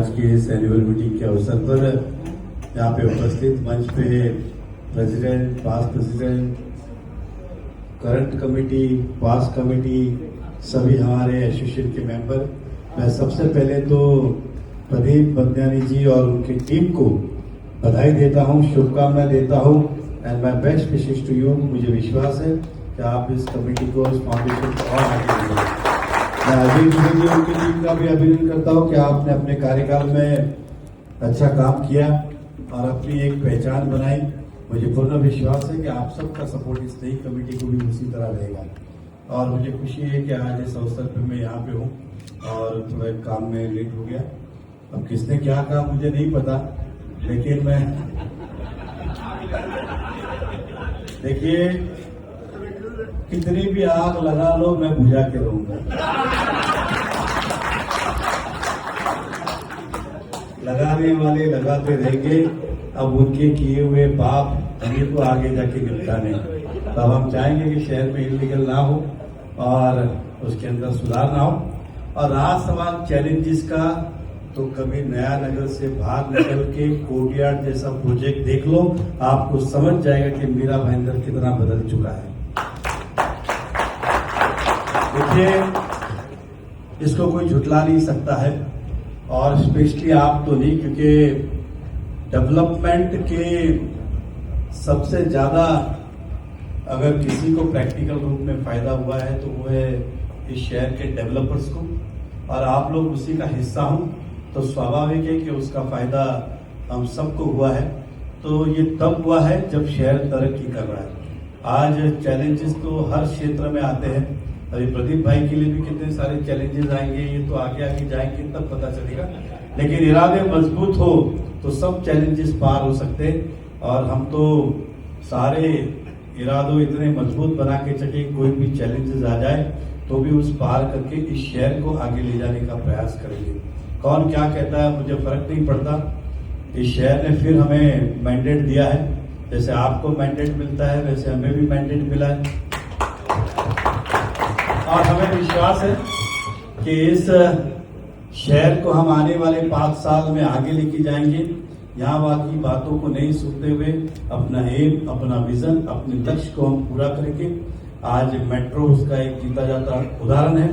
आज की इस एनुअल मीटिंग के अवसर पर यहाँ पे उपस्थित मंच पे president, past president, current committee, past committee, सभी हमारे एसोसिएशन के मेंबर, मैं सबसे पहले तो प्रदीप बंदयानी जी और उनकी टीम को बधाई देता हूँ, शुभकामनाएं देता हूँ and my best wishes to you. मुझे विश्वास है कि आप इस कमेटी को, इस फाउंडेशन को और आगे बढ़ाएंगे। मैं अजय जी उनकी टीम का भी अभिनंदन करता हूँ कि आपने अपने कार्यकाल में अच्छा काम किया और अपनी एक पहचान बनाई। मुझे पूर्ण विश्वास है कि आप सबका सपोर्ट इस नई कमेटी को भी उसी तरह रहेगा और मुझे खुशी है कि आज इस अवसर पर मैं यहाँ पे हूँ और थोड़ा एक काम में लेट हो गया। अब किसने क्या कहा मुझे नहीं पता, लेकिन मैं देखिए कितनी भी आग लगा लो मैं बुझा के रहूंगा। लगाने वाले लगाते रहेंगे, अब उनके किए हुए पाप हमें को आगे जाके निपटाने। तो अब हम चाहेंगे कि शहर में इलीगल ना हो और उसके अंदर सुधार ना हो। और रहा सवाल चैलेंजेस का, तो कभी नया नगर से बाहर निकल के कोर्टयार्ड जैसा प्रोजेक्ट देख लो, आपको समझ जाएगा कि मीरा भाईंदर कितना बदल चुका है। देखिए इसको कोई झुटला नहीं सकता है और स्पेशली आप तो नहीं, क्योंकि डेवलपमेंट के सबसे ज्यादा अगर किसी को प्रैक्टिकल रूप में फायदा हुआ है तो वो है इस शहर के डेवलपर्स को, और आप लोग उसी का हिस्सा हो तो स्वाभाविक है कि उसका फायदा हम सबको हुआ है। तो ये तब हुआ है जब शहर तरक्की कर रहा है। आज चैलेंजेस तो हर क्षेत्र में आते हैं, अभी प्रदीप भाई के लिए भी कितने सारे चैलेंजेस आएंगे, ये तो आगे आगे जाएंगे तब पता चलेगा, लेकिन इरादे मजबूत हो तो सब चैलेंजेस पार हो सकते। और हम तो सारे इरादों इतने मजबूत बना के चले, कोई भी चैलेंजेस आ जाए तो भी उस पार करके इस शहर को आगे ले जाने का प्रयास करेंगे। कौन क्या कहता है मुझे फर्क नहीं पड़ता, इस शहर ने फिर हमें मैंडेट दिया है। जैसे आपको मैंडेट मिलता है वैसे हमें भी मैंडेट मिला है और हमें विश्वास है कि इस शहर को हम आने वाले 5 साल में आगे लेके जाएंगे। यहाँ बाकी बातों को नहीं सुनते हुए अपना एम, अपना विजन, अपने लक्ष्य को हम पूरा करेंगे। आज मेट्रो उसका एक जीता जाता उदाहरण है।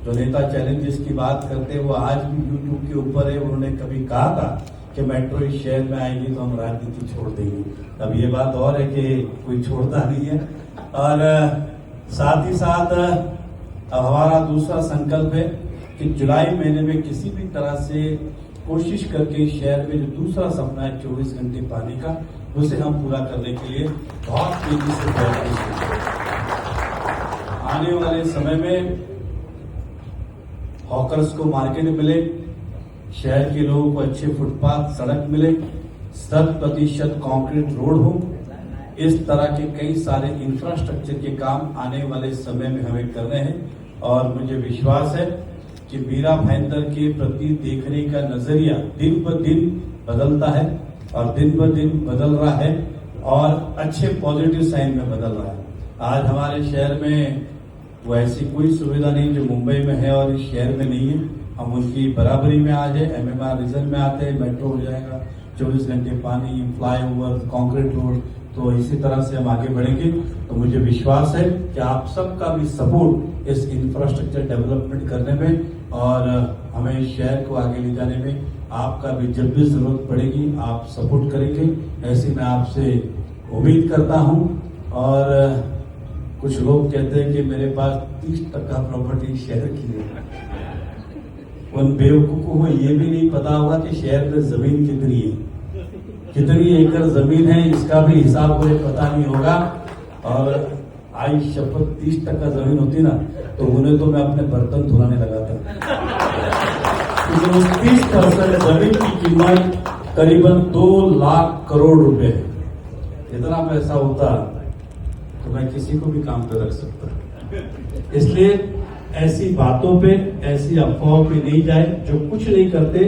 जो नेता चैलेंजेस की बात करते हैं वो आज भी यूट्यूब के ऊपर है। उन्होंने कभी कहा था कि मेट्रो इस शहर में आएगी तो हम राजनीति छोड़ देंगे। अब ये बात और है कि कोई छोड़ता नहीं है। और साथ ही साथ अब हमारा दूसरा संकल्प है कि जुलाई महीने में किसी भी तरह से कोशिश करके शहर में जो दूसरा सपना है 24 घंटे पानी का, उसे हम पूरा करने के लिए बहुत तेजी से प्रयास करेंगे। आने वाले समय में हॉकर्स को मार्केट मिले, शहर के लोगों को अच्छे फुटपाथ, सड़क मिले, 100% कंक्रीट रोड हो, इस तरह के कई सारे इंफ्रास्ट्रक्चर के काम आने वाले समय में हमें करने हैं। और मुझे विश्वास है कि मीरा भाईंदर के प्रति देखने का नजरिया दिन ब दिन बदलता है और दिन ब दिन बदल रहा है और अच्छे पॉजिटिव साइन में बदल रहा है। आज हमारे शहर में वो ऐसी कोई सुविधा नहीं जो मुंबई में है और इस शहर में नहीं है। हम उनकी बराबरी में आ जाए, MMR रीजन में आते हैं, मेट्रो हो जाएगा, 24 घंटे पानी, फ्लाईओवर, कंक्रीट रोड, तो इसी तरह से हम आगे बढ़ेंगे। तो मुझे विश्वास है कि आप सबका भी सपोर्ट इस इंफ्रास्ट्रक्चर डेवलपमेंट करने में और हमें इस शहर को आगे ले जाने में आपका भी जब भी जरूरत पड़ेगी आप सपोर्ट करेंगे, ऐसी मैं आपसे उम्मीद करता हूं। और कुछ लोग कहते हैं कि मेरे पास 30% प्रॉपर्टी शहर की है। उन बेवकूफों को ये भी नहीं पता होगा कि शहर में जमीन कितनी है, कितनी एकड़ जमीन है, इसका भी हिसाब मुझे पता नहीं होगा। और आई शपथ 30% जमीन होती ना तो उन्हें तो मैं अपने बर्तन धुलाने लगा था। 30% जमीन की कीमत करीबन 2 लाख करोड़ रुपए है। इतना पैसा होता तो मैं किसी को भी काम पे रख सकता। इसलिए ऐसी बातों पे, ऐसी अफवाहों पे नहीं जाए। जो कुछ नहीं करते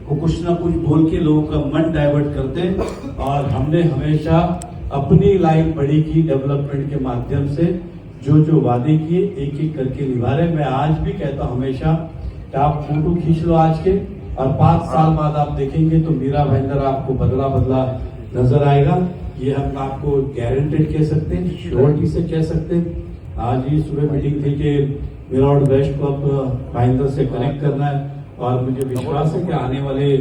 वो कुछ ना कुछ बोल के लोगों का मन डाइवर्ट करते। और हमने हमेशा अपनी लाइन बड़ी की डेवलपमेंट के माध्यम से, जो वादे किए एक एक करके निभा रहे। मैं आज भी कहता हूं हमेशा कि आप फोटो खींच लो आज के, और 5 साल बाद आप देखेंगे तो मीरा भाईंदर आपको बदला बदला नजर आएगा। ये हम आपको गारंटेड कह सकते हैं, श्योरिटी से कह सकते हैं। आज ही सुबह मीटिंग थी कि मिरावट वेस्ट को अब भाईंदर से कनेक्ट करना है और मुझे विश्वास है कि आने वाले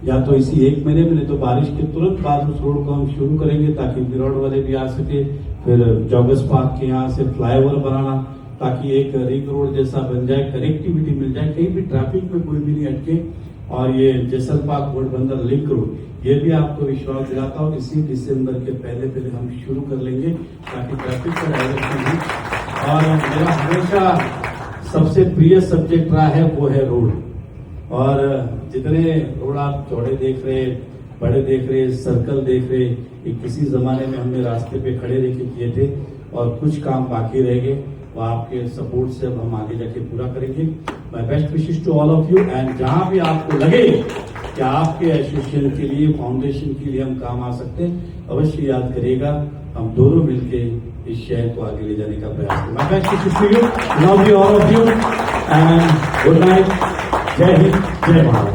या तो इसी 1 महीने में, नहीं तो बारिश के तुरंत बाद उस रोड को हम शुरू करेंगे ताकि मिरावट वाले भी आ सके। फिर जॉगर्स पार्क के यहाँ से फ्लाईओवर बनाना ताकि एक रिंग रोड जैसा बन जाए, कनेक्टिविटी मिल जाए, कहीं भी ट्रैफिक में कोई भी नहीं अटके। और ये जैसल पार्क घोड़बंदर लिंक रोड, ये भी आपको विश्वास दिलाता हूँ इसी दिसंबर के पहले हम शुरू कर लेंगे ताकि ट्रैफिक का डायरेक्शन हो। और मेरा हमेशा सबसे प्रिय सब्जेक्ट रहा है वो है रोड। और जितने रोड आप चौड़े देख रहे, बड़े देख रहे, सर्कल देख रहे, ये किसी जमाने में हमने रास्ते पे खड़े रह के किए थे और कुछ काम बाकी रह गए, वो आपके सपोर्ट से अब हम आगे जाके पूरा करेंगे। My best wishes to all of you. And जहां भी आपको लगे कि आपके एसोसिएशन के लिए, फाउंडेशन के लिए हम काम आ सकते हैं, अवश्य याद करिएगा। हम दोनों मिलके इस शहर को आगे ले जाने का प्रयास करें। My best wishes to you, love you all of you and good night. जय हिंद, जय भारत।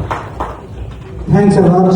Thanks a lot.